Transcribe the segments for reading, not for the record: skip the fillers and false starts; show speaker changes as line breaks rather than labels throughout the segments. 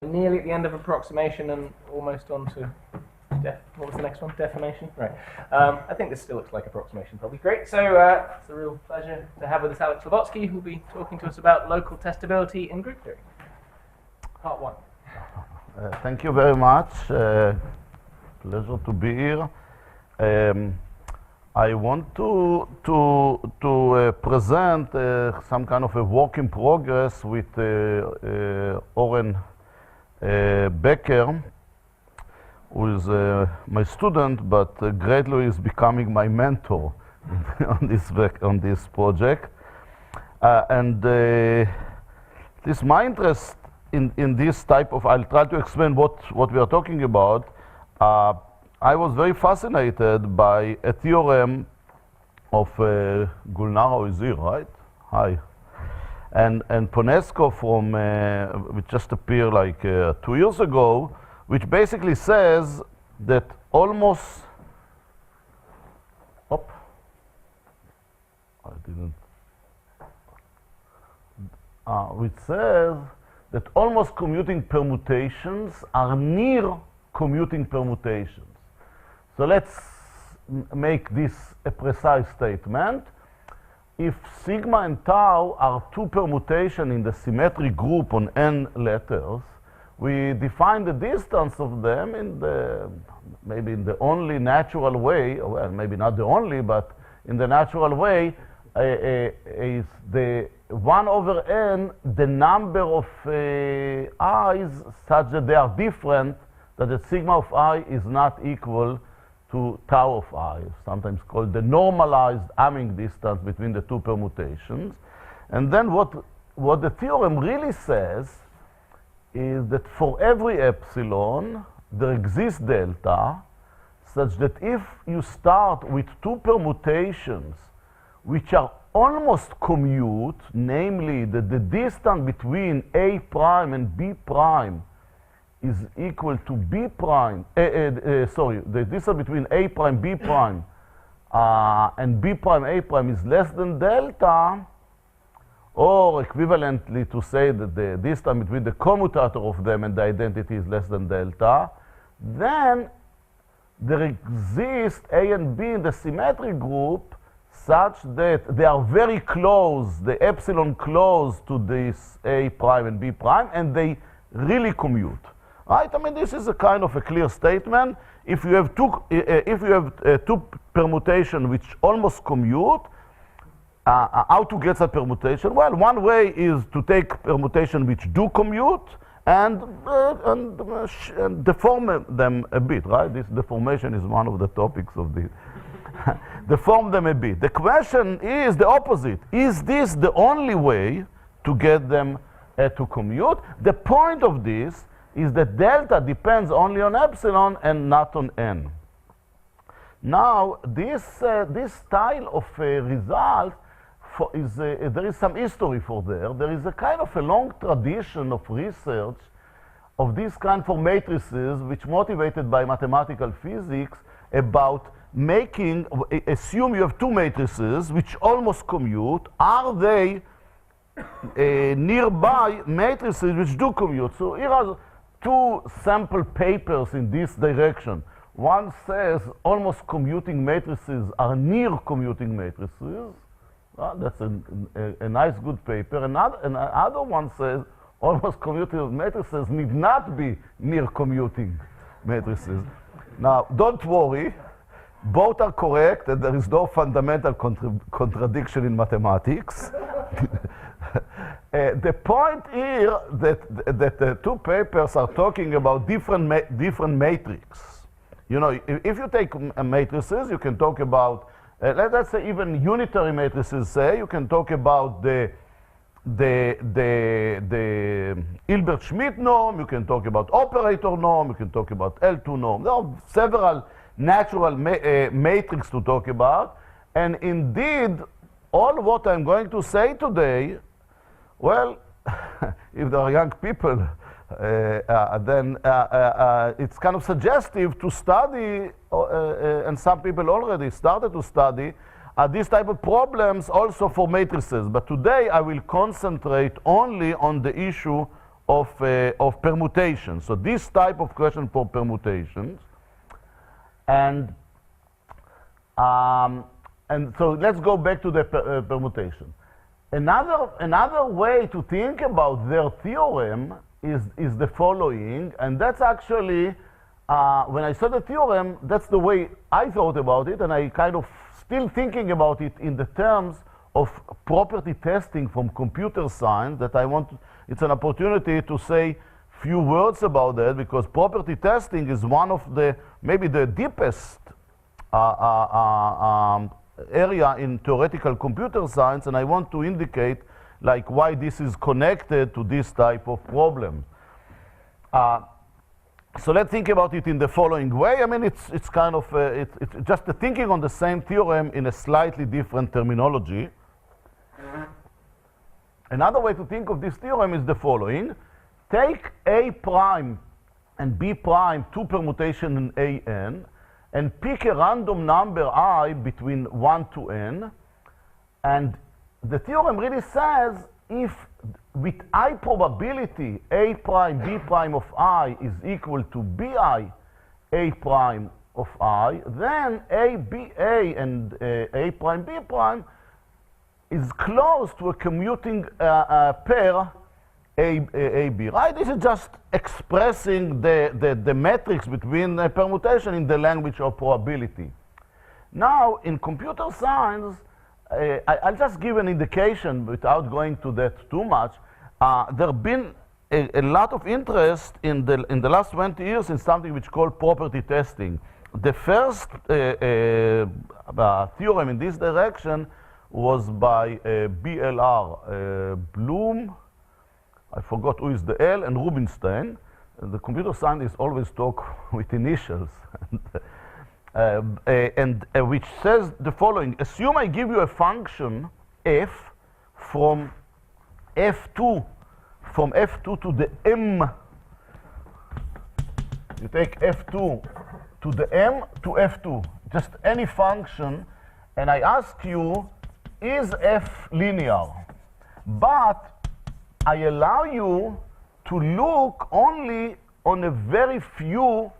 Nearly at the end of approximation and almost on to what was the next one? Deformation? Right. I think this still looks like approximation, probably. Great. So it's a real pleasure to have with us Alex Lubotzky, who will be talking to us about local testability in group theory. Part one.
Thank you very much. Pleasure to be here. I want to present some kind of a work in progress with Oren Becker, who is my student, but greatly is becoming my mentor on this project. And this my interest in this type of, I'll try to explain what we are talking about. I was very fascinated by a theorem of Gulnara is here, right? Hi. And Ponesco from, which just appeared like 2 years ago, which basically says that almost, which says that almost commuting permutations are near commuting permutations. So let's make this a precise statement. If sigma and tau are two permutations in the symmetric group on n letters, we define the distance of them in the, maybe in the only natural way, well, maybe not the only, but in the natural way, is the 1 over n, the number of i's such that they are different, that the sigma of I is not equal to tau of I, sometimes called the normalized Hamming distance between the two permutations. And then what the theorem really says is that for every epsilon, there exists delta, such that if you start with two permutations which are almost commute, namely that the distance between A prime and B prime is equal to B prime, the distance between A prime, B prime, and B prime, A prime is less than delta, or equivalently to say that the distance between the commutator of them and the identity is less than delta, then there exists A and B in the symmetric group such that they are very close, the epsilon close to this A prime and B prime, and they really commute. Right? I mean, this is a kind of a clear statement. If you have two permutation which almost commute, how to get that permutation? Well, one way is to take permutation which do commute and deform them a bit, right? This deformation is one of the topics of the deform them a bit. The question is the opposite. Is this the only way to get them to commute? The point of this is that delta depends only on epsilon and not on n. Now, this style of result there is some history for there. There is a kind of a long tradition of research of this kind for matrices, which motivated by mathematical physics about making, assume you have two matrices which almost commute. Are they nearby matrices which do commute? So here are two sample papers in this direction. One says almost commuting matrices are near commuting matrices. That's a nice, good paper. Another one says almost commuting matrices need not be near commuting matrices. Now, don't worry. Both are correct, and there is no fundamental contradiction in mathematics. The point here that the two papers are talking about different matrix. You know, if you take matrices, you can talk about, let's say even unitary matrices, say, you can talk about the Hilbert-Schmidt norm, you can talk about operator norm, you can talk about L2 norm. There are several natural matrix to talk about. And indeed, all what I'm going to say today, well, if there are young people, then it's kind of suggestive to study, and some people already started to study, these type of problems also for matrices. But today I will concentrate only on the issue of permutations. So this type of question for permutations. And so let's go back to the permutation. Another way to think about their theorem is the following, and that's actually, when I saw the theorem, that's the way I thought about it, and I kind of still thinking about it in the terms of property testing from computer science, that I want to, it's an opportunity to say few words about that, because property testing is one of the, maybe the deepest area in theoretical computer science, and I want to indicate like why this is connected to this type of problem. So let's think about it in the following way. I mean, it's kind of, it's just the thinking on the same theorem in a slightly different terminology. Another way to think of this theorem is the following. Take A prime and B prime, two permutation in A n, and pick a random number I between 1 to n. And the theorem really says if with I probability A prime B prime of I is equal to Bi A prime of I, then A B A and A prime B prime is close to a commuting pair A B, right? This is just expressing the matrix between permutation in the language of probability. Now, in computer science, I'll just give an indication without going to that too much. There have been a lot of interest in the last 20 years in something which is called property testing. The first theorem in this direction was by BLR, Bloom, I forgot who is the L, and Rubinstein. The computer scientists always talk with initials. Which says the following: assume I give you a function f from f2 to the m. You take f2 to the m to f2, just any function, and I ask you, is f linear? But I allow you to look only on a very few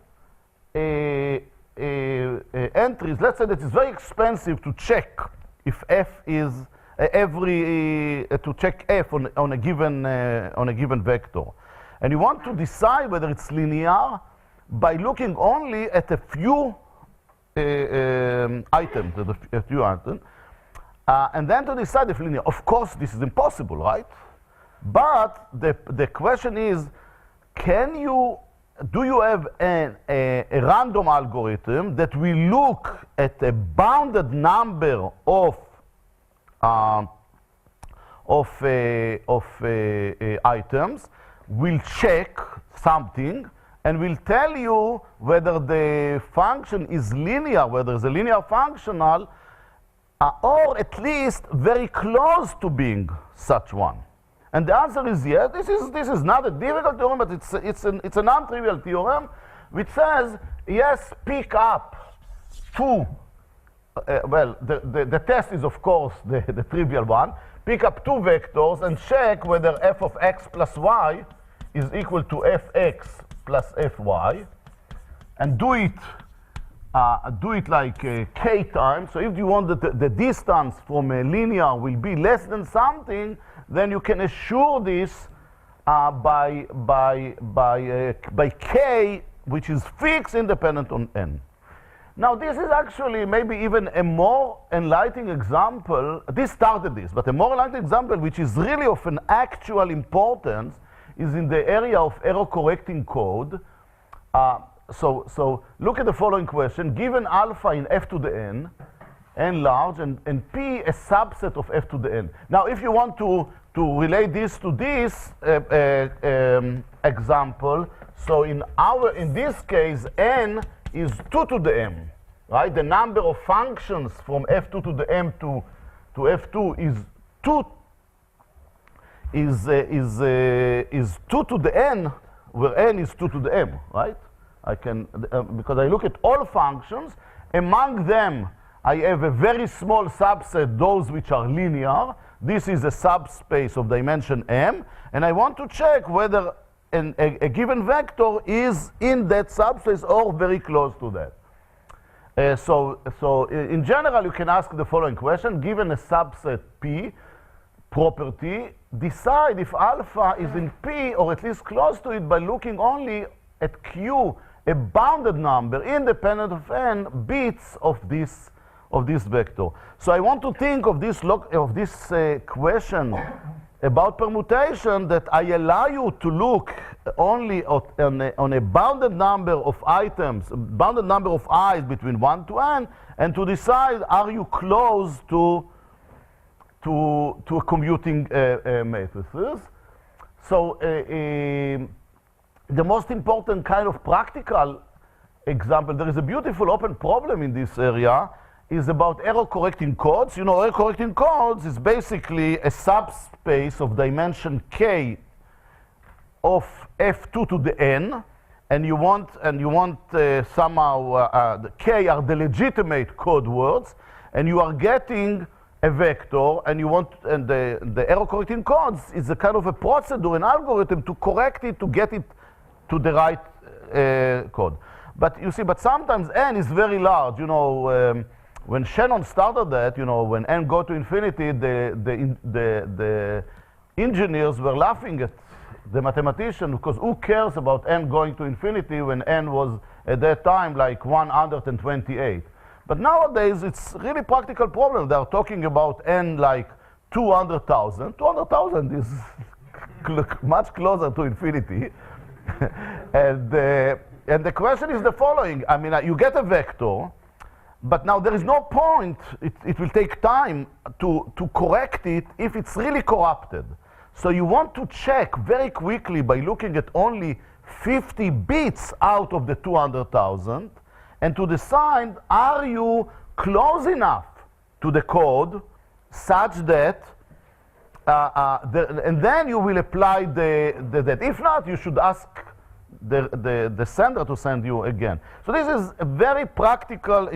entries. Let's say that it's very expensive to check if f is to check f on a given vector, and you want to decide whether it's linear by looking only at a few items, and then to decide if linear. Of course, this is impossible, right? But the question is, do you have a random algorithm that will look at a bounded number of items, will check something, and will tell you whether the function is linear, whether it's a linear functional, or at least very close to being such one? And the answer is yes. This is not a difficult theorem, but it's a non-trivial theorem, which says yes, pick up two. Well, the test is of course the trivial one. Pick up two vectors and check whether f of x plus y is equal to fx plus fy, and do it like k times. So if you want that the distance from a linear will be less than something, then you can assure this by k, which is fixed independent on n. Now, this is actually maybe even a more enlightening example. This started this, but a more enlightening example, which is really of an actual importance, is in the area of error correcting code. So look at the following question. Given alpha in f to the n large, and p a subset of f to the n. Now, if you want to relate this to this example, so in this case, n is 2 to the m, right? The number of functions from f2 to the m to f2 is 2 to the n, where n is 2 to the m, right? I can because I look at all functions. Among them, I have a very small subset, those which are linear. This is a subspace of dimension m, and I want to check whether a given vector is in that subspace or very close to that. So in general, you can ask the following question: given a subset P property, decide if alpha is in P or at least close to it by looking only at Q, a bounded number independent of n bits of this vector. So I want to think of this question about permutation that I allow you to look only on a bounded number of items, bounded number of i's between 1 to n, and to decide are you close to a commuting matrices. So the most important kind of practical example, there is a beautiful open problem in this area, is about error correcting codes. You know, error correcting codes is basically a subspace of dimension k of f2 to the n, and you want somehow the k are the legitimate code words, and you are getting a vector, and the error correcting codes is a kind of a procedure, an algorithm to correct it, to get it to the right code. But you see, but sometimes n is very large. You know, when Shannon started that, you know, when n go to infinity, the engineers were laughing at the mathematician, because who cares about n going to infinity when n was at that time like 128? But nowadays, it's really practical problem. They are talking about n like 200,000. 200,000 is much closer to infinity. And the question is the following. I mean, you get a vector, but now there is no point. It will take time to correct it if it's really corrupted. So you want to check very quickly by looking at only 50 bits out of the 200,000, and to decide, are you close enough to the code such that, and then you will apply that. If not, you should ask the sender to send you again. So this is a very practical,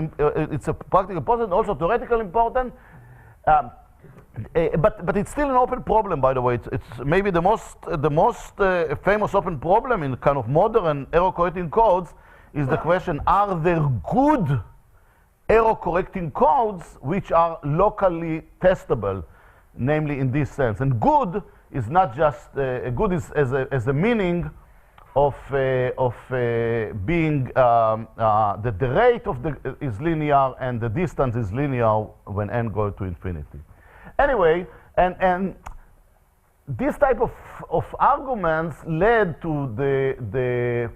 it's a practical problem, also theoretical important, but it's still an open problem, by the way. It's maybe the most famous open problem in kind of modern error correcting codes is the question, are there good error correcting codes which are locally testable, namely in this sense? And good is not just, good is as a meaning of being that the rate of is linear and the distance is linear when n goes to infinity. Anyway, and this type of arguments led to the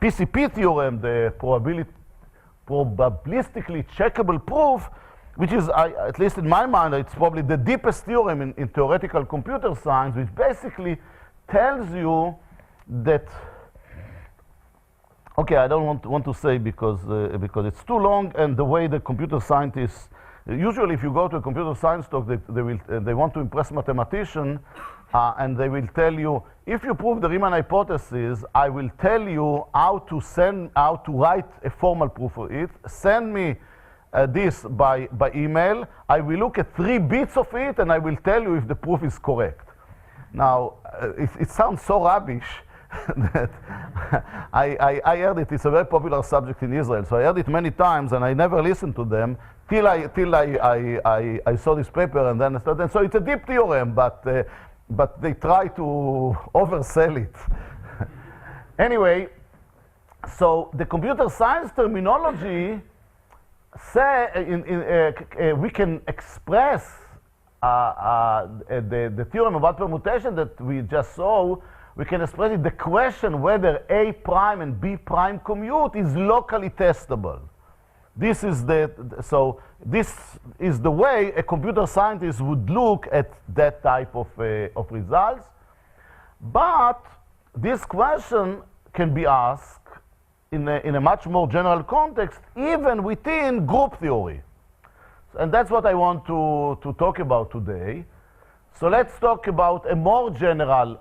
PCP theorem, the probabilistically checkable proof, which is, at least in my mind, it's probably the deepest theorem in theoretical computer science, which basically tells you that, okay, I don't want to say because it's too long, and the way the computer scientists, usually if you go to a computer science talk, they want to impress mathematician, and they will tell you, if you prove the Riemann hypothesis, I will tell you how to write a formal proof of it. Send me this by email. I will look at 3 bits of it, and I will tell you if the proof is correct. Now, it sounds so rubbish that I heard it. It's a very popular subject in Israel, so I heard it many times, and I never listened to them till I saw this paper, and then I started. And so it's a deep theorem, but they try to oversell it. Anyway, so the computer science terminology say we can express the theorem about permutation that we just saw. We can express it, the question whether A prime and B prime commute is locally testable. This is the way a computer scientist would look at that type of results. But this question can be asked in a much more general context, even within group theory. And that's what I want to talk about today. So let's talk about a more general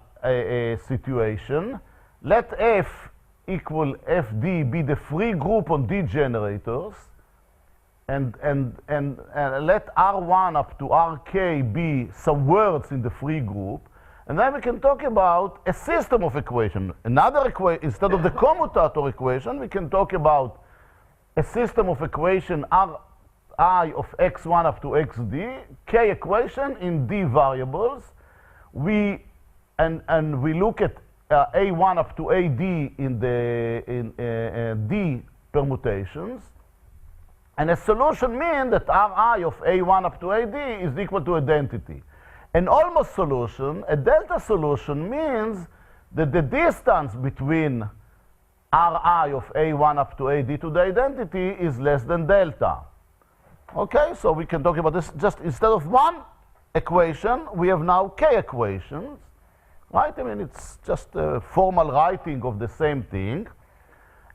situation. Let F equal Fd be the free group on D generators, and let R1 up to Rk be some words in the free group. And then we can talk about a system of equation. Another equation, instead of the commutator equation, we can talk about a system of equation Ri of x1 up to xd, k equation in d variables. And we look at a1 up to ad in d permutations. And a solution means that Ri of a1 up to ad is equal to identity. An almost solution, a delta solution, means that the distance between Ri of a1 up to ad to the identity is less than delta. Okay, so we can talk about this. Just instead of one equation, we have now k equations, right? I mean, it's just a formal writing of the same thing.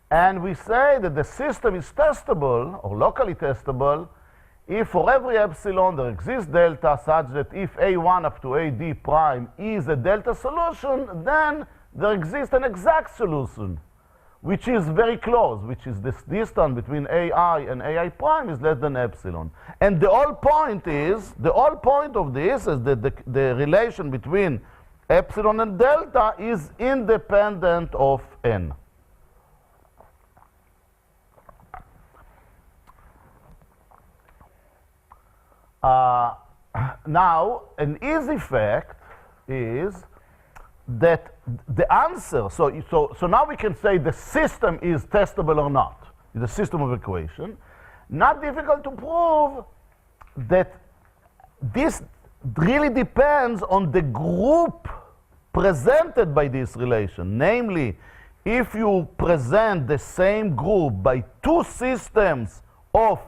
And we say that the system is testable, or locally testable, if for every epsilon there exists delta such that if a1 up to ad prime is a delta solution, then there exists an exact solution, which is very close, which is this distance between ai and ai prime is less than epsilon. And the whole point of this is that the relation between epsilon and delta is independent of n. Now, an easy fact is that the answer, so now we can say the system is testable or not, the system of equation. Not difficult to prove that this really depends on the group presented by this relation. Namely, if you present the same group by two systems of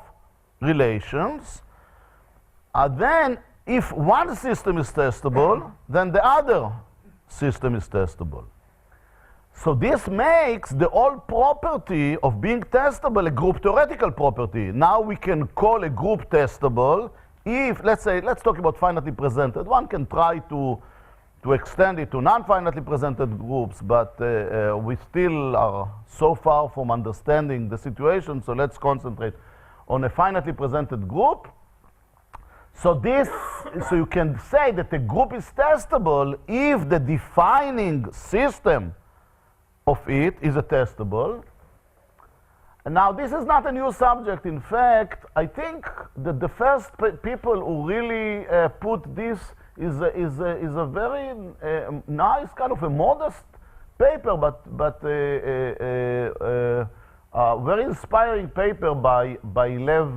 relations, then if one system is testable, then the other system is testable. So this makes the whole property of being testable a group theoretical property. Now we can call a group testable if, let's talk about finitely presented. One can try to extend it to non-finitely presented groups, but we still are so far from understanding the situation, so let's concentrate on a finitely presented group. So you can say that the group is testable if the defining system of it is a testable. And now this is not a new subject. In fact, I think that the first people who really put this is a very nice, kind of a modest paper, but very inspiring paper by Lev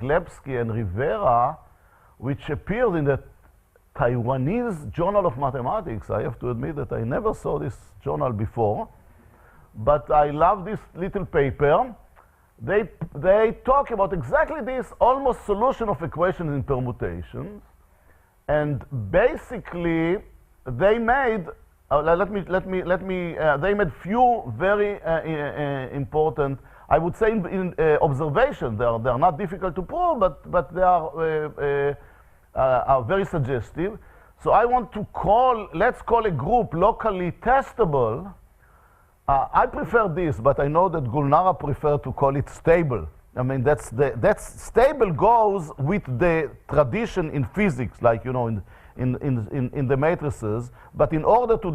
Glebsky and Rivera, which appeared in the Taiwanese Journal of Mathematics. I have to admit that I never saw this journal before, but I love this little paper. They talk about exactly this almost solution of equations in permutations, and basically they made they made few very important, I would say, in observations. They are not difficult to prove, but they are very suggestive. So I want to let's call a group locally testable. I prefer this, but I know that Gulnara preferred to call it stable. I mean, that's stable goes with the tradition in physics, like, you know, in the matrices. But in order to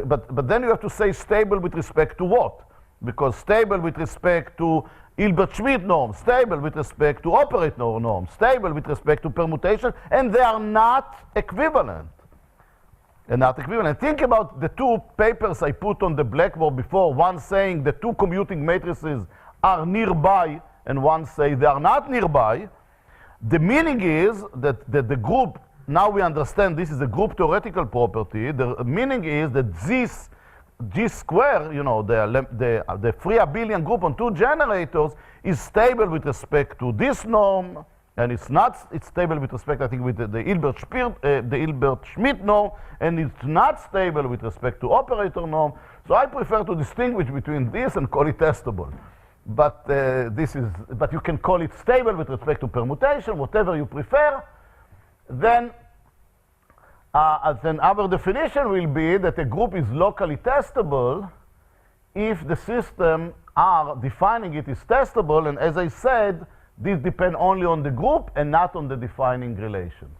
but then you have to say stable with respect to what? Because stable with respect to Hilbert-Schmidt norm, stable with respect to operator norm, stable with respect to permutation, and they are not equivalent. Think about the two papers I put on the blackboard before, one saying the two commuting matrices are nearby, and one say they are not nearby. The meaning is that the group, now we understand this is a group theoretical property. The meaning is that this G square, you know, the free abelian group on two generators is stable with respect to this norm, and it's stable with respect, I think, with the Hilbert-Schmidt norm, and it's not stable with respect to operator norm. So I prefer to distinguish between this and call it testable. But but you can call it stable with respect to permutation, whatever you prefer. Then our definition will be that a group is locally testable if the system R defining it is testable, and as I said, this depends only on the group and not on the defining relations.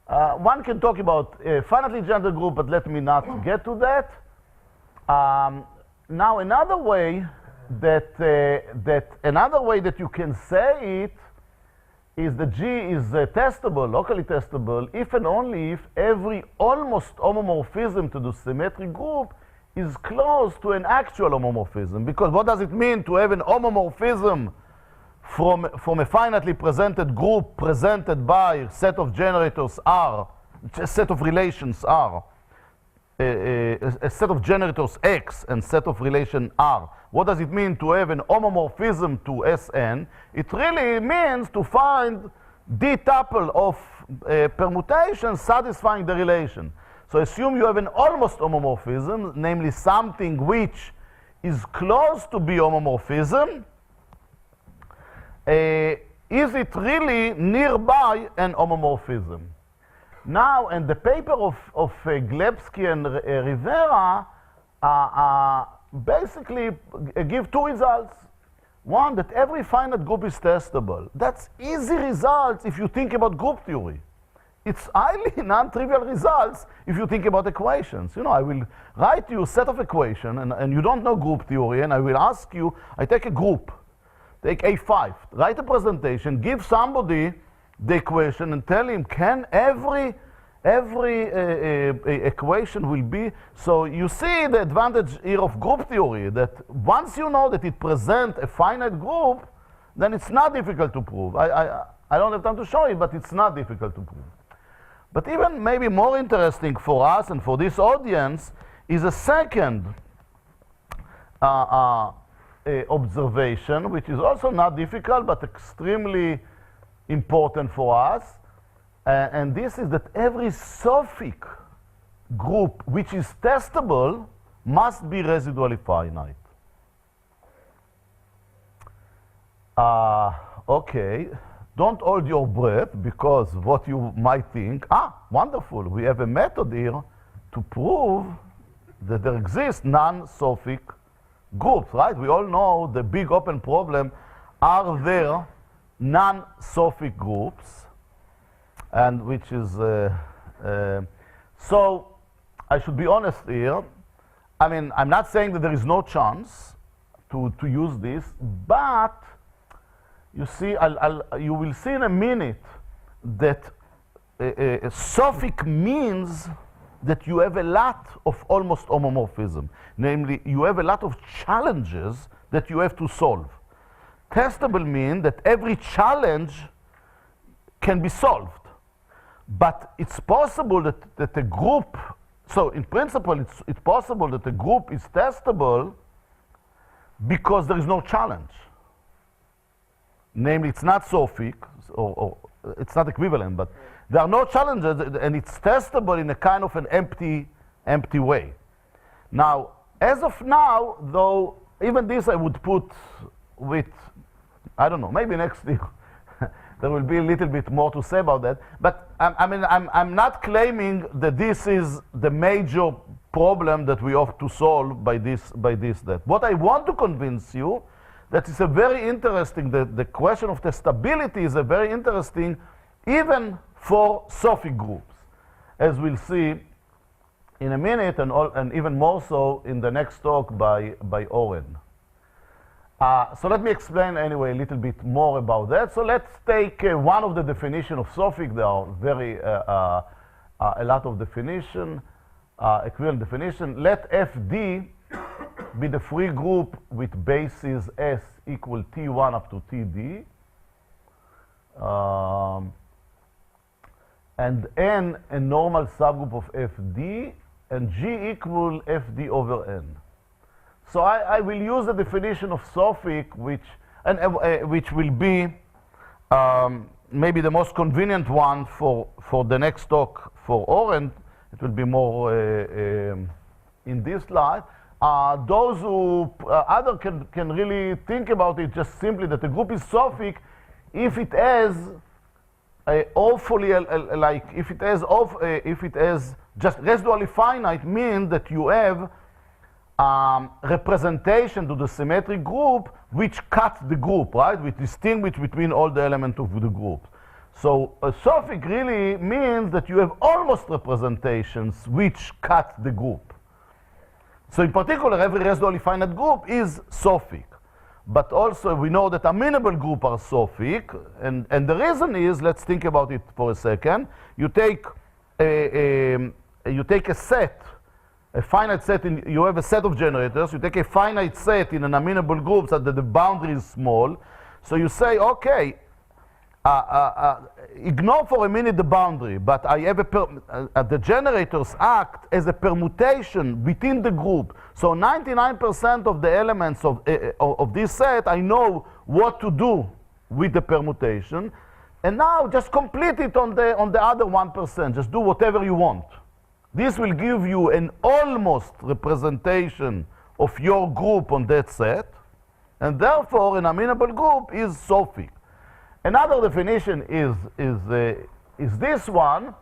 One can talk about finitely gendered group, but let me not get to that. Now, another way that you can say it is that G is testable, locally testable, if and only if every almost homomorphism to the symmetric group is close to an actual homomorphism. Because what does it mean to have an homomorphism from a finitely presented group presented by a set of generators R, a set of relations R, a set of generators X and set of relation R? What does it mean to have an homomorphism to Sn? It really means to find the tuple of permutations satisfying the relation. So assume you have an almost homomorphism, namely something which is close to be homomorphism. Is it really nearby an homomorphism? Now, in the paper of Glebsky and Rivera, basically give two results. One, that every finite group is testable. That's easy results if you think about group theory. It's highly non-trivial results if you think about equations. You know, I will write you a set of equations, and you don't know group theory, and I will ask you, I take a group, take A5, write a presentation, give somebody the equation, and tell him, can every equation will be. So you see the advantage here of group theory, that once you know that it presents a finite group, then it's not difficult to prove. I don't have time to show you, but it's not difficult to prove. But even maybe more interesting for us and for this audience is a second observation, which is also not difficult, but extremely important for us. And this is that every sofic group which is testable must be residually finite. Okay, don't hold your breath, because what you might think, wonderful, we have a method here to prove that there exist non-sofic groups, right? We all know the big open problem, are there non-sofic groups? And which is, so I should be honest here. I mean, I'm not saying that there is no chance to use this, but you see, you will see in a minute that sofic means that you have a lot of almost homomorphism. Namely, you have a lot of challenges that you have to solve. Testable means that every challenge can be solved. But it's possible that a group, so in principle, it's possible that a group is testable because there is no challenge. Namely, it's not sofic, or it's not equivalent, but there are no challenges, and it's testable in a kind of an empty way. Now, as of now, though, even this I would put with, I don't know, maybe next year. There will be a little bit more to say about that. But I'm not claiming that this is the major problem that we have to solve by this. That. What I want to convince you that is a very interesting, the question of testability is a very interesting, even for sofic groups, as we'll see in a minute, and even more so in the next talk by Oren. So let me explain anyway a little bit more about that. So let's take one of the definition of sofic. There are very a lot of definition, equivalent definition. Let Fd be the free group with bases S equal T1 up to Td, and N a normal subgroup of Fd, and G equal Fd over N. So I will use the definition of sofic, which will be maybe the most convenient one for the next talk for Oren. It will be more in this slide. Those who other can really think about it just simply that the group is sofic if it has if it has just residually finite, means that you have representation to the symmetric group which cuts the group, right? Which distinguish between all the elements of the group. So a sofic really means that you have almost representations which cut the group. So in particular, every residually finite group is sofic. But also we know that amenable groups are sofic, and the reason is, let's think about it for a second. You take a set, a finite set, you have a set of generators, you take a finite set in an amenable group so that the boundary is small. So you say, okay, ignore for a minute the boundary, but I have the generators act as a permutation within the group. So 99% of the elements of this set, I know what to do with the permutation. And now just complete it on the other 1%. Just do whatever you want. This will give you an almost representation of your group on that set. And therefore, an amenable group is sofic. Another definition is this one,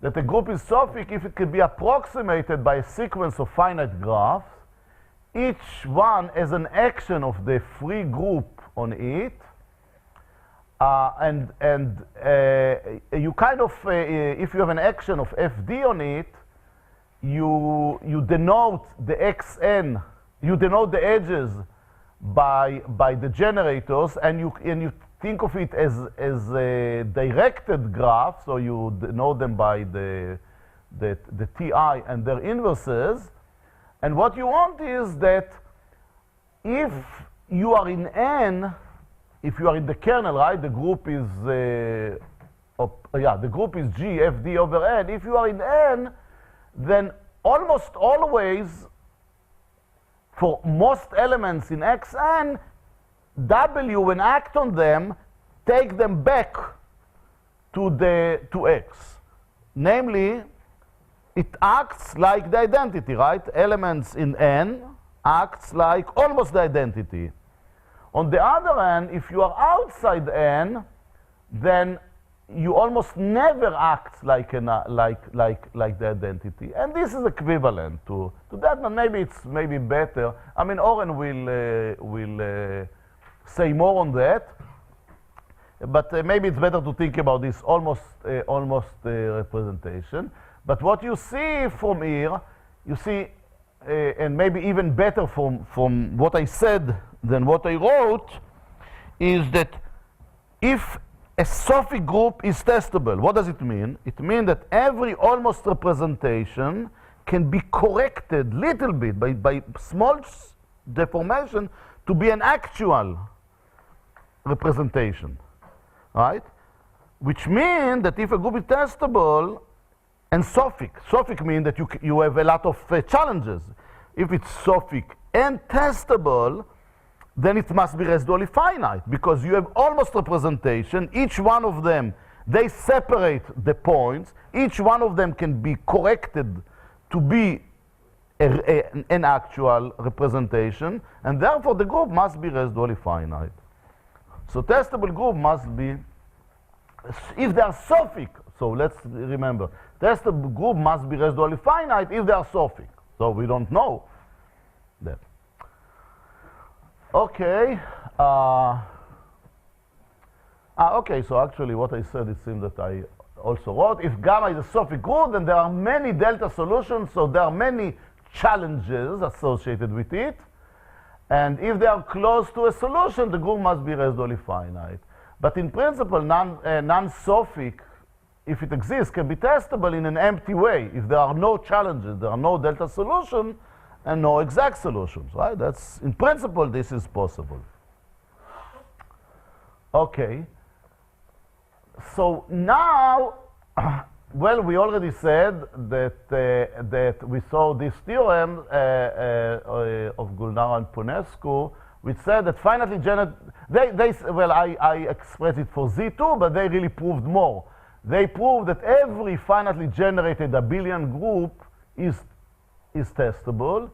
that a group is sofic if it can be approximated by a sequence of finite graphs, each one as an action of the free group on it. You kind of, if you have an action of fd on it, you denote the xn, you denote the edges by the generators, and you think of it as a directed graph, so you denote them by the ti and their inverses. And what you want is that if you are in n, if you are in the kernel, right, the group is the group is G fd over n. If you are in n, then almost always, for most elements in Xn, W, when act on them, take them back to X. Namely, it acts like the identity, right? Elements in N acts like almost the identity. On the other hand, if you are outside N, then you almost never act like the identity. And this is equivalent to that, but maybe it's better. I mean, Oren will say more on that, but maybe it's better to think about this almost representation. But what you see from here, you see, and maybe even better from what I said than what I wrote, is that if a sofic group is testable, what does it mean? It means that every almost representation can be corrected little bit by small deformation to be an actual representation, right? Which means that if a group is testable and sofic means that you have a lot of challenges. If it's sofic and testable, then it must be residually finite, because you have almost representation. Each one of them, they separate the points. Each one of them can be corrected to be an actual representation, and therefore the group must be residually finite. So testable group must be, if they are sofic, so let's remember, testable group must be residually finite if they are sofic. So we don't know that. Okay. Okay, so actually what I said, it seems that I also wrote. If gamma is a sofic group, then there are many delta solutions, so there are many challenges associated with it. And if they are close to a solution, the group must be residually finite. But in principle, non-sofic, if it exists, can be testable in an empty way. If there are no challenges, there are no delta solutions, and no exact solutions, right? That's, in principle, this is possible. Okay. So now, well, we already said that we saw this theorem of Gulnara and Ponescu, which said that finitely generated, well, I expressed it for Z2, but they really proved more. They proved that every finitely generated abelian group is testable.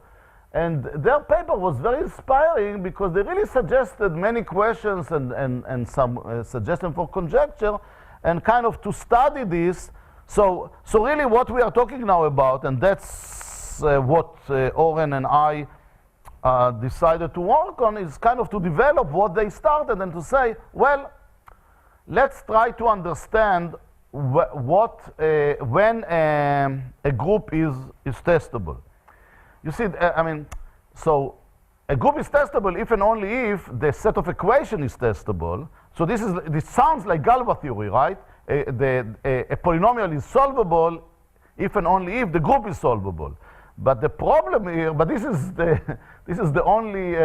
And their paper was very inspiring because they really suggested many questions and some suggestion for conjecture, and kind of to study this. So really what we are talking now about, and that's what Oren and I decided to work on, is kind of to develop what they started and to say, well, let's try to understand when a group is testable. You see, so a group is testable if and only if the set of equation is testable. So this sounds like Galois theory, right? A polynomial is solvable if and only if the group is solvable. But the problem here, but this is the only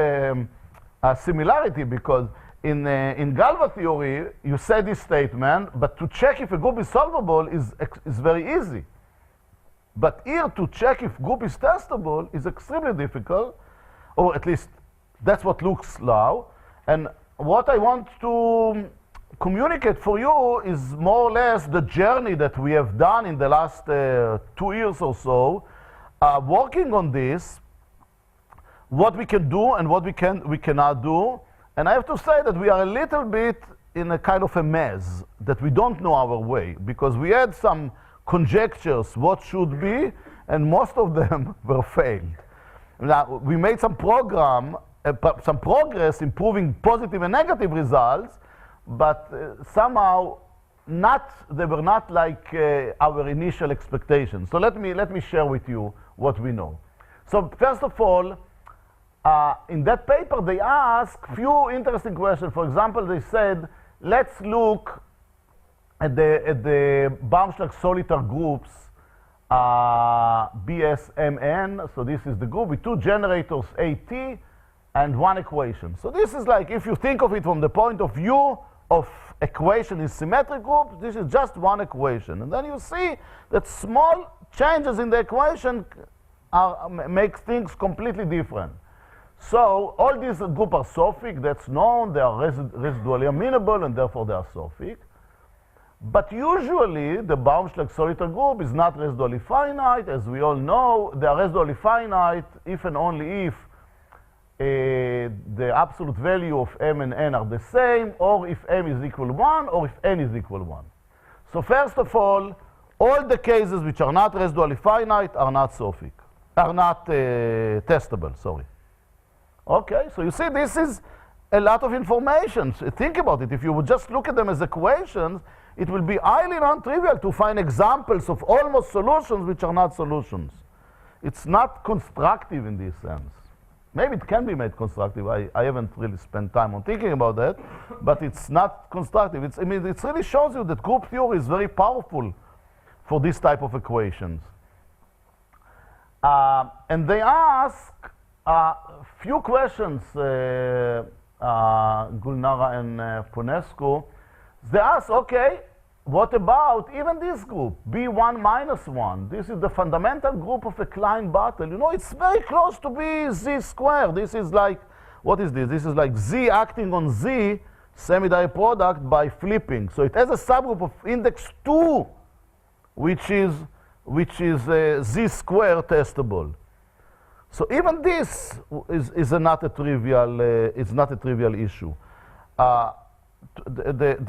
similarity, because in Galois theory you say this statement, but to check if a group is solvable is very easy. But here to check if group is testable is extremely difficult, or at least that's what looks low. And what I want to communicate for you is more or less the journey that we have done in the last 2 years or so, working on this, what we can do and what we cannot do. And I have to say that we are a little bit in a kind of a mess, that we don't know our way, because we had some conjectures what should be, and most of them were failed. Now, we made some progress improving positive and negative results, but somehow they were not like our initial expectations. So let me share with you what we know. So first of all, in that paper they asked few interesting questions. For example, they said, let's look at the Baumschlag solitary groups, BSMN. So this is the group with 2 generators AT and 1 equation. So this is like, if you think of it from the point of view of equation in symmetric groups, this is just 1 equation. And then you see that small changes in the equation make things completely different. So all these groups are sofic, that's known, they are residually amenable, and therefore they are sofic. But usually the Baumschlag solitary group is not residually finite. As we all know, they are residually finite if and only if the absolute value of m and n are the same, or if m is equal 1, or if n is equal 1. So first of all the cases which are not residually finite are not sofic, are not testable, sorry. Okay, so you see this is a lot of information. So think about it. If you would just look at them as equations, it will be highly non-trivial to find examples of almost solutions which are not solutions. It's not constructive in this sense. Maybe it can be made constructive. I haven't really spent time on thinking about that, but it's not constructive. It really shows you that group theory is very powerful for this type of equations. And they ask few questions, Gulnara and Ponescu. They ask, okay, what about even this group, B1 minus 1? This is the fundamental group of a Klein bottle. You know, it's very close to B Z squared. This is like, what is this? This is like Z acting on Z, semi-direct product by flipping. So it has a subgroup of index 2, which is Z squared testable. So even this is not a trivial issue.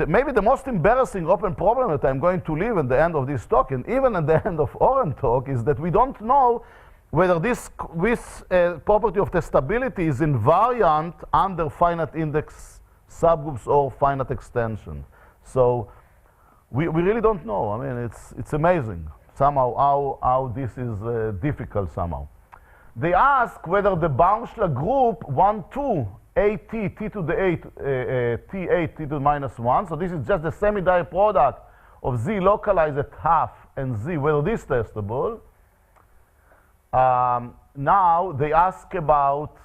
Maybe the most embarrassing open problem that I'm going to leave at the end of this talk, and even at the end of Oren talk, is that we don't know whether this property of testability is invariant under finite index subgroups or finite extension. So we really don't know. I mean, it's amazing somehow how this is difficult somehow. They ask whether the Baumschlag group 1, 2, AT, T to the 8, T8, T to the minus 1. So this is just the semi-direct product of Z localized at half and Z, whether this is testable. Now they ask about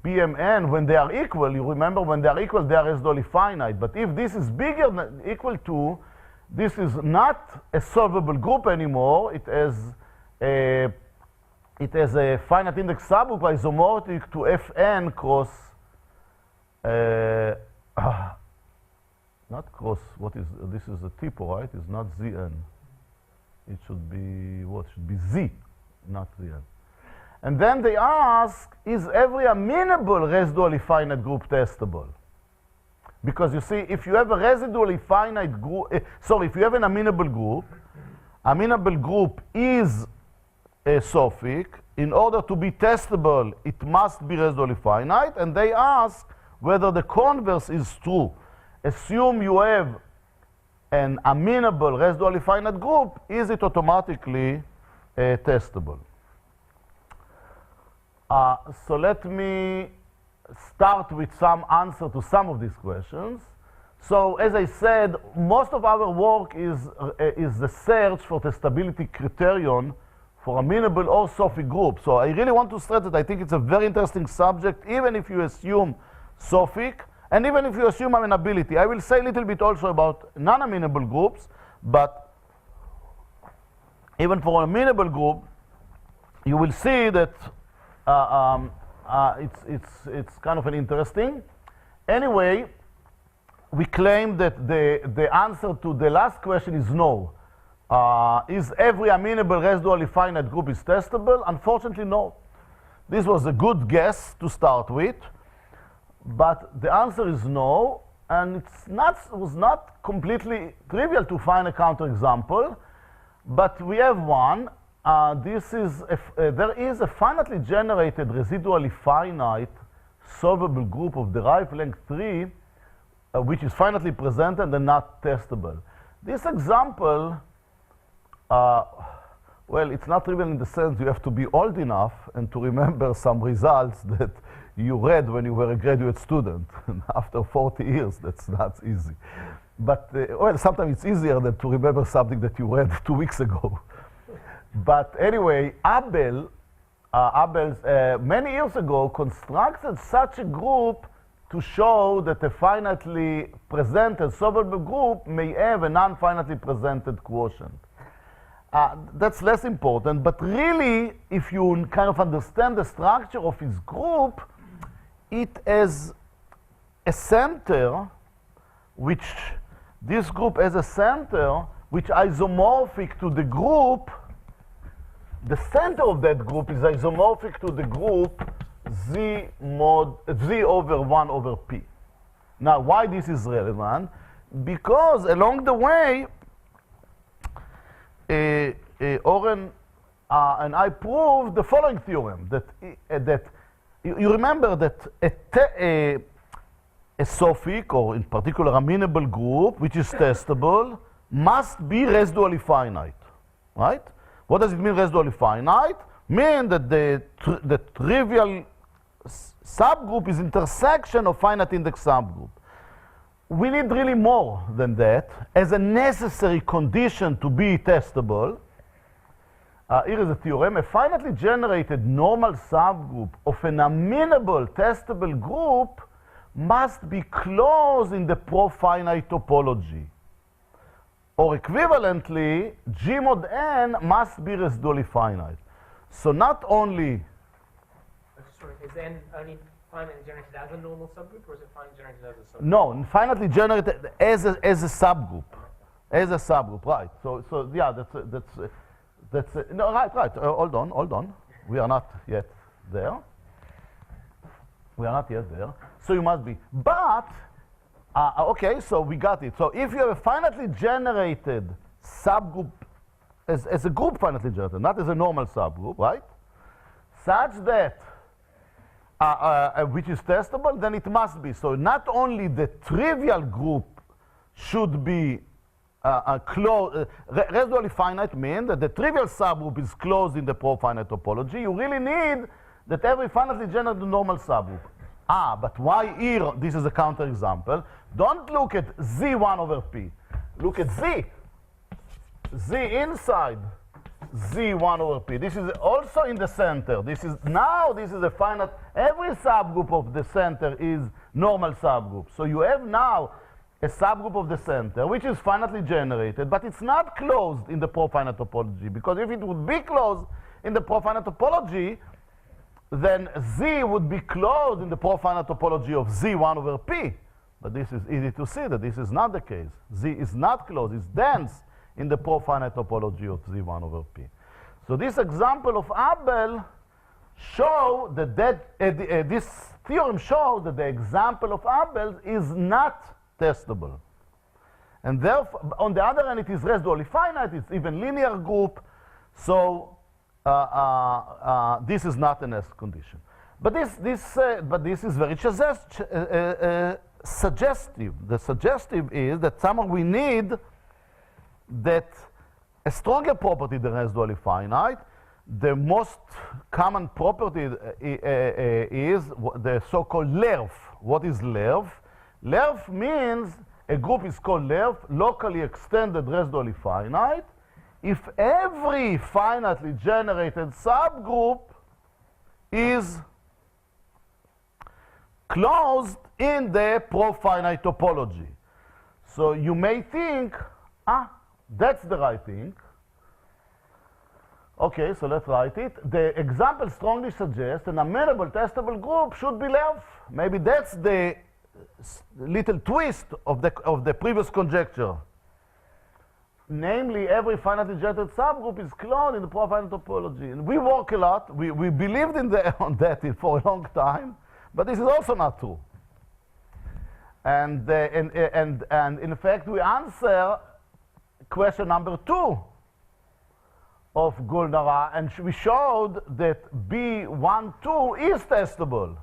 BMN when they are equal. You remember when they are equal, they are residually finite. But if this is bigger than equal to, this is not a solvable group anymore. It has a finite index subgroup isomorphic to Fn cross, not cross, what is, this is a typo, right? It's not Zn. It should be, what? It should be Z, not Zn. And then they ask, is every amenable residually finite group testable? Because you see, if you have a residually finite group, if you have an amenable group is a sofic. In order to be testable, it must be residually finite, and they ask whether the converse is true. Assume you have an amenable residually finite group, is it automatically testable? So let me start with some answer to some of these questions. So as I said, most of our work is the search for testability criterion for amenable or sofic groups. So I really want to stress that I think it's a very interesting subject, even if you assume sofic, and even if you assume amenability. I will say a little bit also about non-amenable groups, but even for an amenable group, you will see that it's kind of an interesting. Anyway, we claim that the answer to the last question is no. Is every amenable residually finite group is testable? Unfortunately, no. This was a good guess to start with, but the answer is no, and it was not completely trivial to find a counterexample, but we have one. There is a finitely generated residually finite solvable group of derived length 3, which is finitely presented and not testable. This example, well, it's not trivial in the sense you have to be old enough and to remember some results that you read when you were a graduate student. And after 40 years, that's not easy. But, well, sometimes it's easier than to remember something that you read 2 weeks ago. But anyway, Abel many years ago constructed such a group to show that a finitely presented solvable group may have a non-finitely presented quotient. That's less important, but really, if you kind of understand the structure of his group, it has a center, which this group has a center which isomorphic to the group. The center of that group is isomorphic to the group Z over 1 over P. Now, why this is relevant? Because along the way, Oren and I proved the following theorem, that you remember that a sofic, or in particular amenable group, which is testable, must be residually finite, right? What does it mean, residually finite? Mean that the trivial subgroup is intersection of finite index subgroup. We need really more than that as a necessary condition to be testable. Here is a theorem. A finitely generated normal subgroup of an amenable testable group must be closed in the profinite topology. Or equivalently, G mod n must be residually finite. So not only...
Sorry, is n only finitely generated as a normal subgroup, or is it finitely generated as a subgroup?
No, finitely generated as a subgroup. As a subgroup, right. So yeah, that's no, right. Hold on. We are not yet there. So you must be. But, okay, so we got it. So if you have a finitely generated subgroup, as a group finitely generated, not as a normal subgroup, right? Such that, which is testable, then it must be. So not only the trivial group should be residually finite, means that the trivial subgroup is closed in the profinite topology. You really need that every finitely generated normal subgroup. But why here? This is a counterexample. Don't look at Z1 over P. Look at Z. Z inside Z1 over P. This is also in the center. This is a finite. Every subgroup of the center is normal subgroup. So you have now a subgroup of the center, which is finitely generated, but it's not closed in the profinite topology. Because if it would be closed in the profinite topology, then Z would be closed in the profinite topology of Z1 over P. But this is easy to see that this is not the case. Z is not closed. It's dense in the profinite topology of Z1 over P. So this example of Abel show that this theorem shows that the example of Abel is not testable. And therefore, on the other hand, it is residually finite. It's even linear group. So this is not an S condition. But this is very suggestive. The suggestive is that somehow we need that a stronger property than residually finite. The most common property is the so-called LERF. What is LERF? LERF means a group is called LERF, locally extended residually finite, if every finitely generated subgroup is closed in the profinite topology. So you may think, that's the right thing. Okay, so let's write it. The example strongly suggests an amenable testable group should be LERF. Maybe that's the little twist of the previous conjecture. Namely, every finitely generated subgroup is cloned in the profinite topology. And we work a lot. We believed on that for a long time, but this is also not true. And in fact, we answer question number 2 of Gulnara, and we showed that B12 is testable.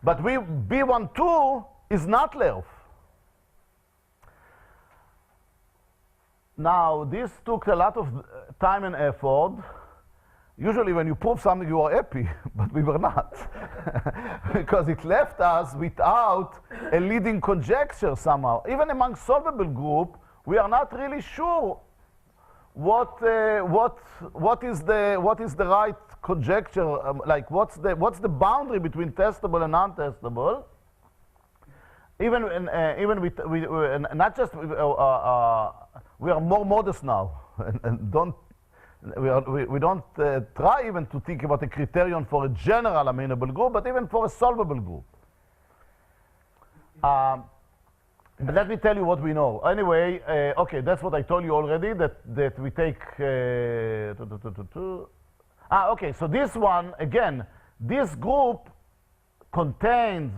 But B12 is not LERF. Now, this took a lot of time and effort. Usually when you prove something, you are happy, but we were not. Because it left us without a leading conjecture somehow. Even among solvable group, we are not really sure what is the right conjecture, like what's the boundary between testable and non-testable. Even with not just we are more modest now, and we don't try even to think about a criterion for a general amenable group, but even for a solvable group. But let me tell you what we know. Anyway, okay, that's what I told you already, that we take... okay, so this one, again, this group contains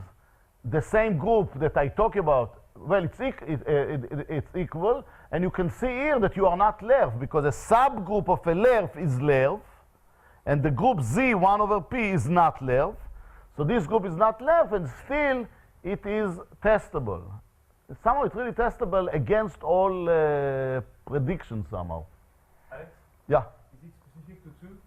the same group that I talk about. Well, it's equal, and you can see here that you are not LERF, because a subgroup of a LERF is LERF, and the group Z, 1 over P, is not LERF. So this group is not LERF, and still it is testable. Somehow it's really testable against all predictions somehow.
Alex?
Yeah.
Is it specific to 2?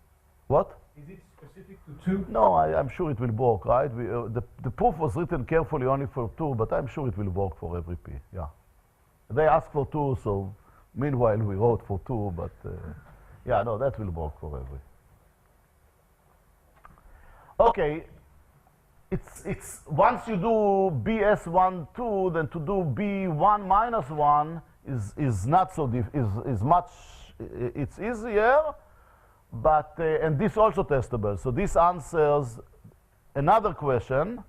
What?
Is it specific to 2?
No, I'm sure it will work, right? The proof was written carefully only for 2, but I'm sure it will work for every P, yeah. They asked for 2, so meanwhile we wrote for 2, but yeah, no, that will work for every. Okay. It's once you do BS12, then to do B1 minus 1 is not so is much, it's easier, but and this also testable. So this answers another question.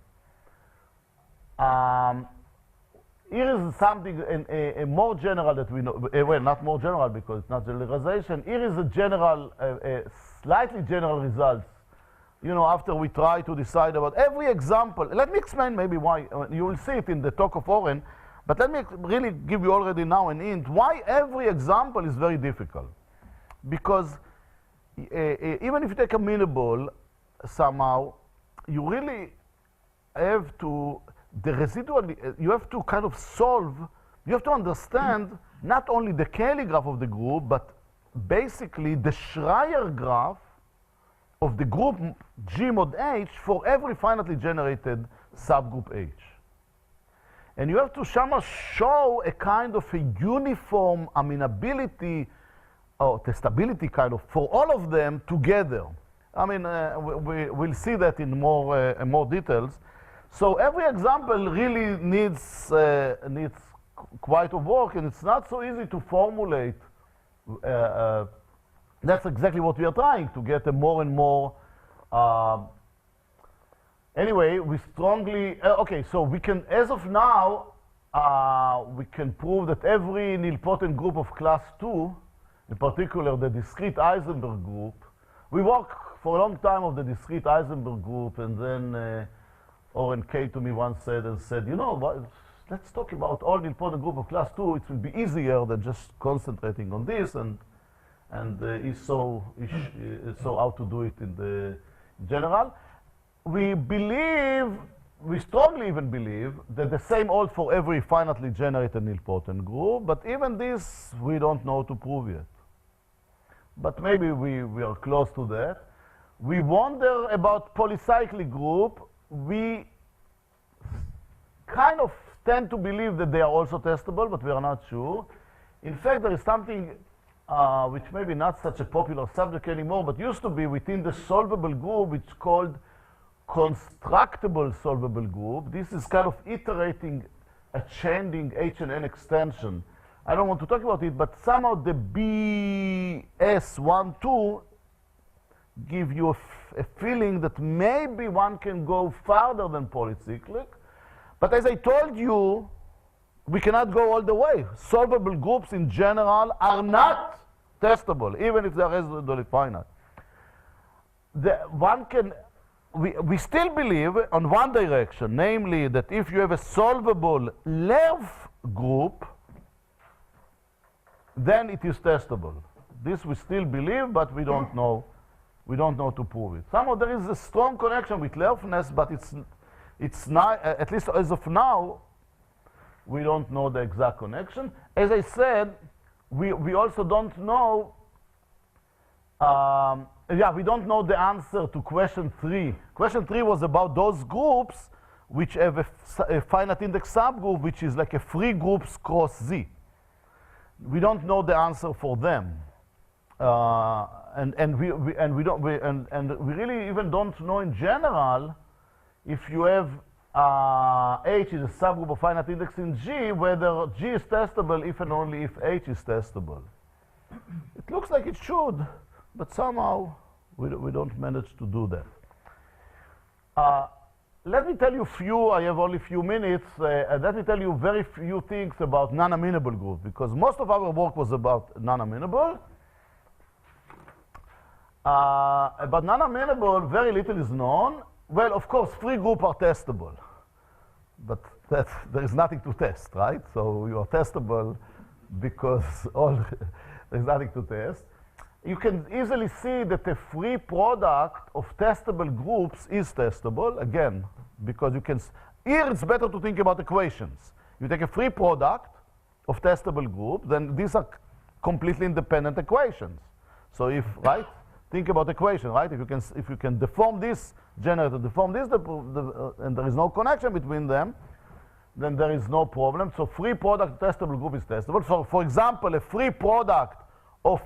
Here is something a more general that we know. Well, not more general because it's not generalization. Here is a general, slightly general results. You know, after we try to decide about every example, let me explain maybe why. You will see it in the talk of Oren, but let me really give you already now an hint why every example is very difficult. Because even if you take amenable, somehow, you really have to, the residual, you have to kind of solve, you have to understand not only the Cayley graph of the group, but basically the Schreier graph of the group G mod H for every finitely generated subgroup H. And you have to somehow show a kind of a uniform amenability or testability kind of for all of them together. I mean, we'll see that in more details. So every example really needs quite a work, and it's not so easy to formulate. That's exactly what we are trying to get a more and more. Anyway, we strongly okay. So we can, as of now, we can prove that every nilpotent group of class 2, in particular the discrete Heisenberg group, we work for a long time of the discrete Heisenberg group, and then Oren came to me once said, you know what? Let's talk about all nilpotent group of class 2. It will be easier than just concentrating on this, and he saw how to do it in the general. We believe we strongly even believe that the same holds for every finitely generated nilpotent group, but even this we don't know to prove yet. But maybe we are close to that. We wonder about polycyclic group. We kind of tend to believe that they are also testable, but we are not sure. In fact, there is something which maybe not such a popular subject anymore, but used to be within the solvable group, which is called constructible solvable group. This is kind of iterating a chaining H and N extension. I don't want to talk about it, but somehow the BS12 give you a feeling that maybe one can go farther than polycyclic. But as I told you, we cannot go all the way. Solvable groups in general are not testable, even if they are residually finite. We still believe on one direction, namely that if you have a solvable LERF group, then it is testable. This we still believe, but we don't know. We don't know to prove it. Somehow there is a strong connection with LERFness, but it's not, at least as of now, we don't know the exact connection. As I said, we also don't know, we don't know the answer to question 3. Question 3 was about those groups which have a finite index subgroup, which is like a free groups cross Z. We don't know the answer for them. And we really even don't know in general if you have H is a subgroup of finite index in G, whether G is testable if and only if H is testable. It looks like it should, but somehow we don't manage to do that. Let me tell you I have only a few minutes, let me tell you very few things about non-amenable groups, because most of our work was about non-amenable. About non-amenable, very little is known. Well, of course, free groups are testable, but there is nothing to test, right? So you are testable because there is nothing to test. You can easily see that a free product of testable groups is testable, again, because you can, here it's better to think about equations. You take a free product of testable group, then these are completely independent equations. So if, right? Think about equation, right? If you can deform this generator, deform this, and there is no connection between them, then there is no problem. So free product testable group is testable. So for example, a free product of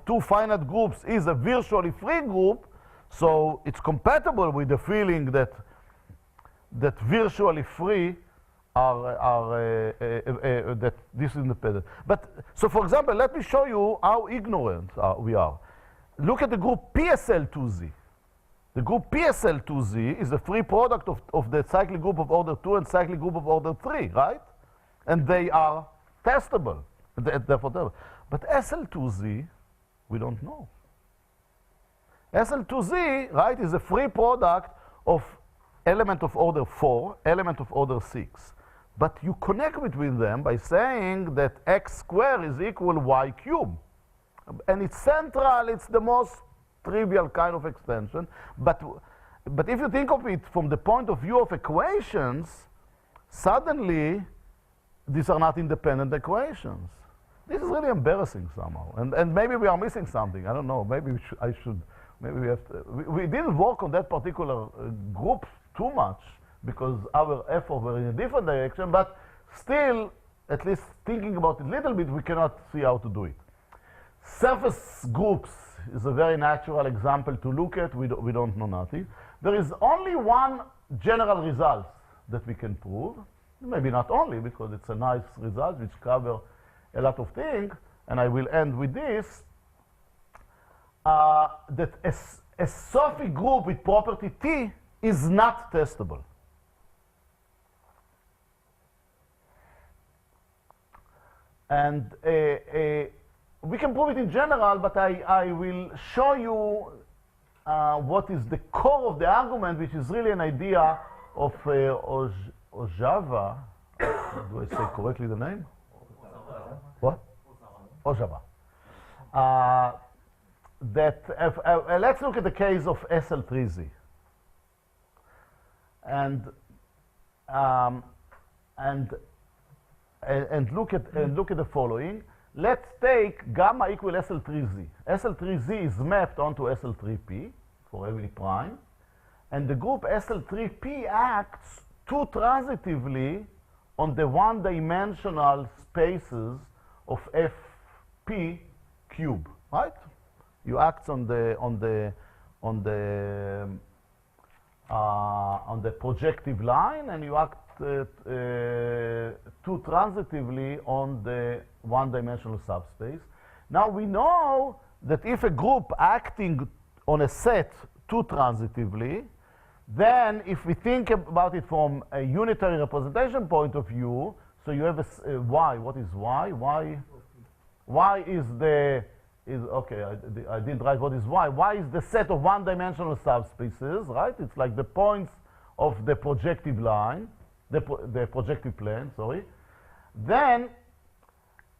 two finite groups is a virtually free group, so it's compatible with the feeling that virtually free that this is independent. But so for example, let me show you how ignorant we are. Look at the group PSL2Z. The group PSL2Z is a free product of the cyclic group of order 2 and cyclic group of order 3, right? And they are testable. Therefore, testable. But SL2Z, we don't know. SL2Z, right, is a free product of element of order 4, element of order 6. But you connect between them by saying that x squared is equal y cubed. And it's central, it's the most trivial kind of extension. But if you think of it from the point of view of equations, suddenly these are not independent equations. This is really embarrassing somehow. And maybe we are missing something. I don't know. Maybe maybe we have to. We didn't work on that particular group too much because our efforts were in a different direction. But still, at least thinking about it a little bit, we cannot see how to do it. Surface groups is a very natural example to look at. We don't know nothing. There is only one general result that we can prove. Maybe not only, because it's a nice result which covers a lot of things. And I will end with this. That a sofic group with property T is not testable. And we can prove it in general, but I will show you what is the core of the argument, which is really an idea of Ojava. Do I say correctly the name? What? Ojava. Let's look at the case of SL3Z. And look at the following. Let's take gamma equal SL3Z. SL3Z is mapped onto SL3P for every prime, and the group SL3P acts two transitively on the one-dimensional spaces of Fp cube, right? You act on the projective line, and you act two transitively on the one-dimensional subspace. Now we know that if a group acting on a set two transitively, then if we think about it from a unitary representation point of view, so you have a y. What is y? Y is the okay. I didn't write what is y. Y is the set of one-dimensional subspaces, right? It's like the points of the projective line, the projective plane. Sorry. Then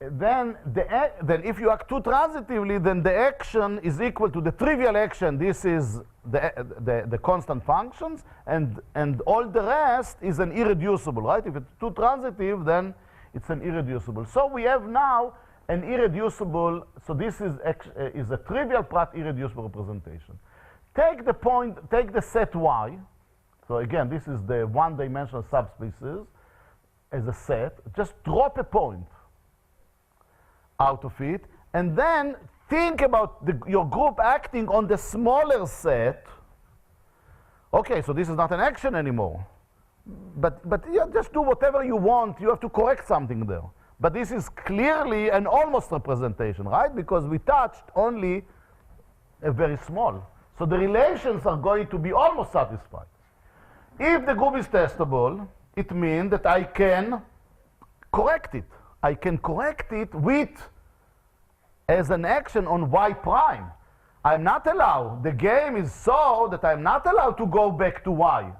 if you act two transitively, then the action is equal to the trivial action. This is the constant functions, and all the rest is an irreducible, right? If it's two transitive, then it's an irreducible. So we have now an irreducible. So this is a trivial Pratt irreducible representation. Take the set Y. So again, this is the one-dimensional subspaces as a set. Just drop a point out of it, and then think about your group acting on the smaller set. Okay, so this is not an action anymore. But you just do whatever you want. You have to correct something there. But this is clearly an almost representation, right? Because we touched only a very small. So the relations are going to be almost satisfied. If the group is testable, it means that I can correct it. I can correct it as an action on y prime. I'm not allowed. The game is so that I'm not allowed to go back to y.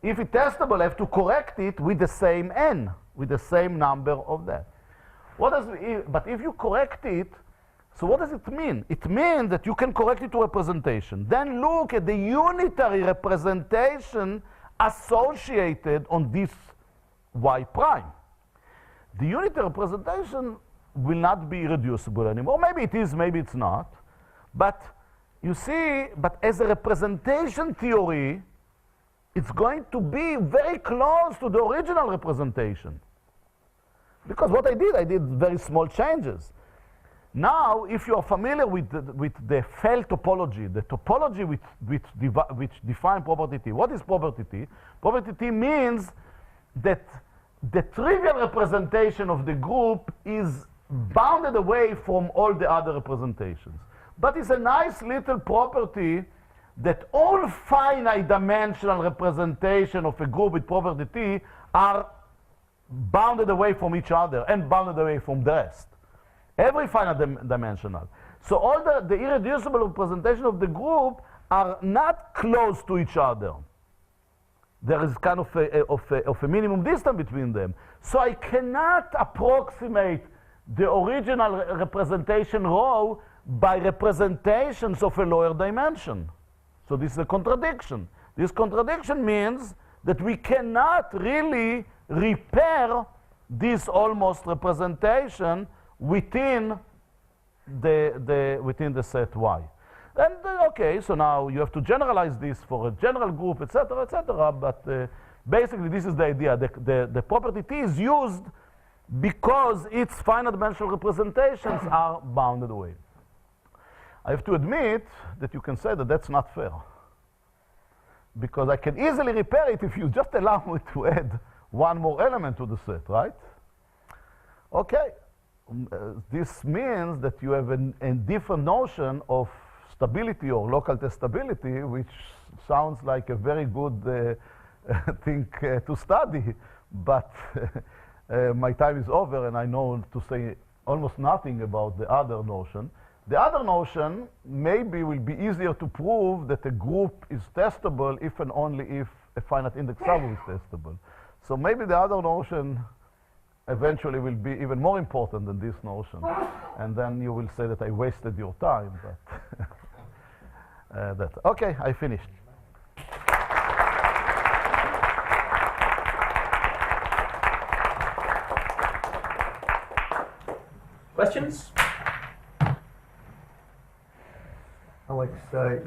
If it's testable, I have to correct it with the same n, with the same number of that. But if you correct it, so what does it mean? It means that you can correct it to representation. Then look at the unitary representation associated on this y prime. The unitary representation will not be reducible anymore. Maybe it is, maybe it's not. But you see, as a representation theory, it's going to be very close to the original representation. Because what I did very small changes. Now, if you are familiar with the Fell topology, the topology which define property T. What is property T? Property T means that the trivial representation of the group is bounded away from all the other representations. But it's a nice little property that all finite dimensional representation of a group with property T are bounded away from each other and bounded away from the rest. Every finite dimensional. So all the irreducible representation of the group are not close to each other. There is kind of a minimum distance between them. So I cannot approximate the original representation rho by representations of a lower dimension. So this is a contradiction. This contradiction means that we cannot really repair this almost representation within the set Y. And okay, so now you have to generalize this for a general group, etc., etc. But basically, this is the idea. The property T is used because its finite dimensional representations are bounded away. I have to admit that you can say that that's not fair, because I can easily repair it if you just allow me to add one more element to the set, right? Okay. This means that you have a different notion of stability or local testability, which sounds like a very good thing to study, but my time is over and I know to say almost nothing about the other notion. The other notion maybe will be easier to prove that a group is testable if and only if a finite index subgroup is testable. So maybe the other notion eventually will be even more important than this notion. And then you will say that I wasted your time. But okay, I finished.
Questions?
Alex,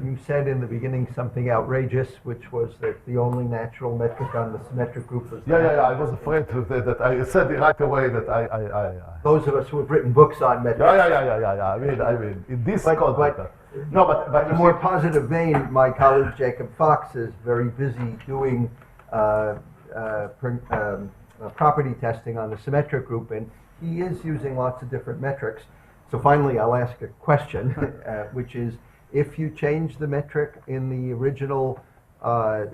you said in the beginning something outrageous, which was that the only natural metric on the symmetric group was
Yeah. I was afraid that I said it right away that I
those of us who have written books on metrics.
Yeah. I mean, in this context. No, but
In a more positive vein, my colleague Jacob Fox is very busy doing property testing on the symmetric group, and he is using lots of different metrics. So finally, I'll ask a question, which is, if you change the metric in the original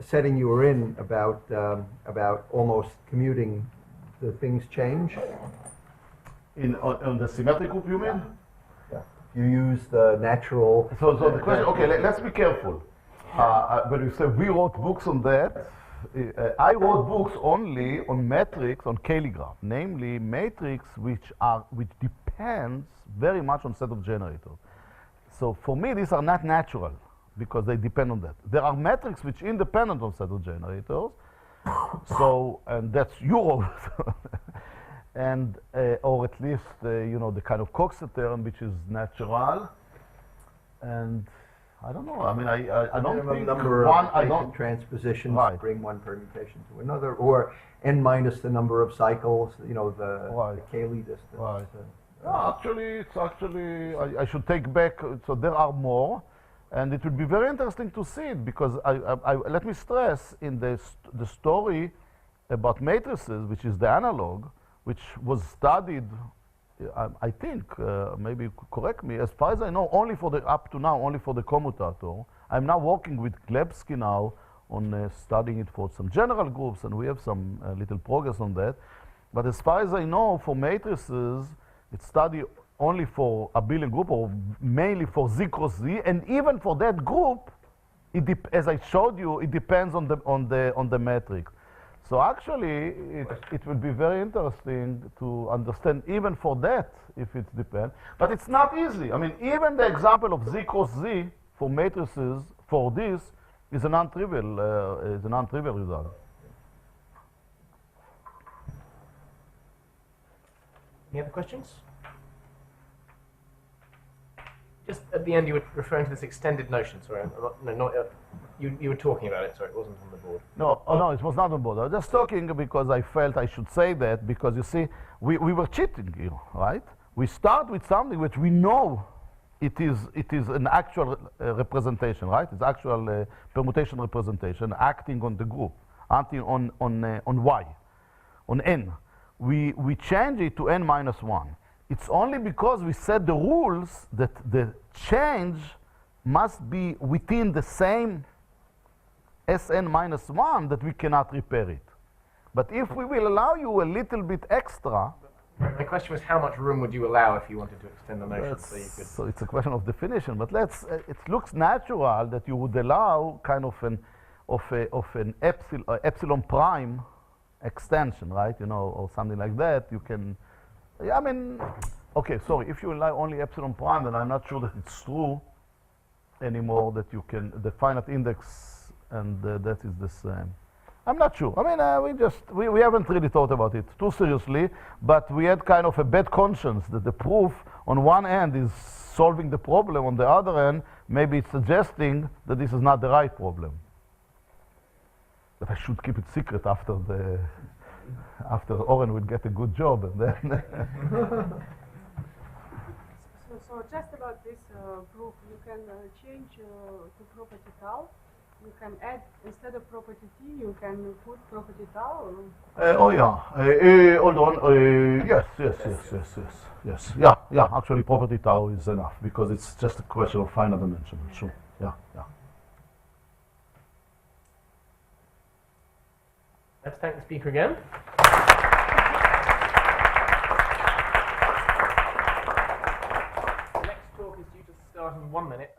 setting you were in about almost commuting, the things change?
On the symmetric group, you mean?
Yeah. You use the natural.
So the question. Okay, let's be careful. When you say we wrote books on that, I wrote books only on metrics on Cayley graph, namely matrix which depends very much on set of generators. So for me, these are not natural because they depend on that. There are metrics which independent of set of generators. So, and that's Euro, and or at least the kind of Coxeter term which is natural. And I don't know. I mean, I don't think
number of transpositions
right.
bring one permutation to another, or n minus the number of cycles. The Cayley distance.
Right. I should take back. So there are more, and it would be very interesting to see it because let me stress in the story about matrices, which is the analog, which was studied. I think maybe correct me. As far as I know, up to now only for the commutator. I'm now working with Glebsky now on studying it for some general groups, and we have some little progress on that. But as far as I know, for matrices, it's studied only for abelian group, or mainly for Z cross Z, and even for that group, as I showed you, it depends on the metric. So actually, it will be very interesting to understand even for that if it depends. But it's not easy. I mean, even the example of Z cross Z for matrices for this is a non-trivial result.
Any other questions? Just at the end, you were referring to this extended notion. Sorry, you were talking about it. Sorry, it wasn't on the board.
No, it was not on board. I was just talking because I felt I should say that because you see, we were cheating here, right? We start with something which we know it is an actual representation, right? It's actual permutation representation acting on the group, acting on Y, on N. We change it to N minus 1. It's only because we set the rules that the change must be within the same Sn minus 1 that we cannot repair it. But if we will allow you a little bit extra...
My question was, how much room would you allow if you wanted to extend the notion so you could...
So it's a question of definition, but it looks natural that you would allow kind of an epsilon prime extension, right? Or something like that. You can... I mean, okay, sorry, if you allow only epsilon prime, then I'm not sure that it's true anymore that you can, the finite index, and that is the same. I'm not sure. I mean, we haven't really thought about it too seriously, but we had kind of a bad conscience that the proof on one end is solving the problem, on the other end, maybe it's suggesting that this is not the right problem. But I should keep it secret after Oren will get a good job, and then...
So just about this proof, you can change to property tau. You can add, instead of property t, you can put property tau.
Hold on. Yes. Yeah. Actually, property tau is enough because it's just a question of finite dimension. Sure. Yeah.
Let's thank the speaker again. Next talk is due to start in 1 minute.